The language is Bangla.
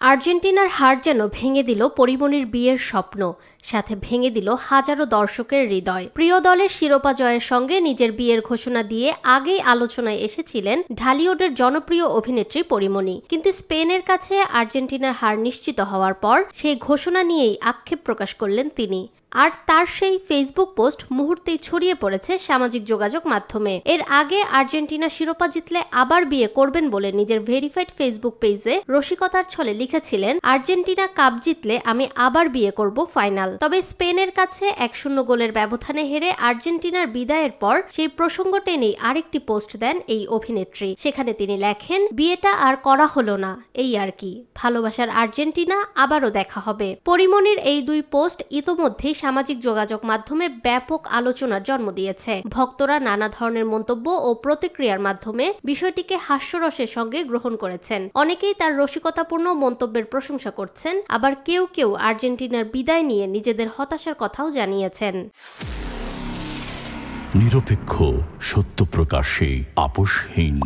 আর্জেন্টিনার হার যেন ভেঙে দিল পরিমণির বিয়ের স্বপ্ন, সাথে ভেঙে দিল হাজারো দর্শকের হৃদয়। প্রিয় দলের শিরোপা জয়ের সঙ্গে নিজের বিয়ের ঘোষণা দিয়ে আগেই আলোচনায় এসেছিলেন ঢালিউডের জনপ্রিয় অভিনেত্রী পরিমণি। কিন্তু স্পেনের কাছে আর্জেন্টিনার হার নিশ্চিত হওয়ার পর সেই ঘোষণা নিয়েই আক্ষেপ প্রকাশ করলেন তিনি। আর তার সেই ফেসবুক পোস্ট মুহূর্তেই ছড়িয়ে পড়েছে সামাজিক যোগাযোগ মাধ্যমে। এর আগে আর্জেন্টিনা শিরোপা জিতলে আবার বিয়ে করবেন বলে নিজের ভেরিফাইড ফেসবুক পেজে রসিকতার ছলে লিখেছিলেন, আর্জেন্টিনা কাপ জিতলে আমি আবার বিয়ে করব ফাইনাল। তবে স্পেনের কাছে 1-0 গোলের ব্যবধানে হেরে আর্জেন্টিনার বিদায়ের পর সেই প্রসঙ্গ টেনেই আরেকটি পোস্ট দেন এই অভিনেত্রী। সেখানে তিনি লেখেন, বিয়েটা আর করা হলো না, এই আর কি, ভালোবাসার আর্জেন্টিনা, আবারও দেখা হবে। পরিমণির এই দুই পোস্ট ইতোমধ্যেই সামাজিক যোগাযোগ মাধ্যমে ব্যাপক আলোচনার জন্ম দিয়েছে। ভক্তরা নানা ধরনের মন্তব্য ও প্রতিক্রিয়ার মাধ্যমে বিষয়টিকে হাস্যরসের সঙ্গে গ্রহণ করেছেন। অনেকেই তার রসিকতাপূর্ণ মন্তব্যের প্রশংসা করছেন, আবার কেউ কেউ আর্জেন্টিনার বিদায় নিয়ে নিজেদের হতাশার কথাও জানিয়েছেন। নিরপেক্ষ, সত্য প্রকাশে আপোষহীন।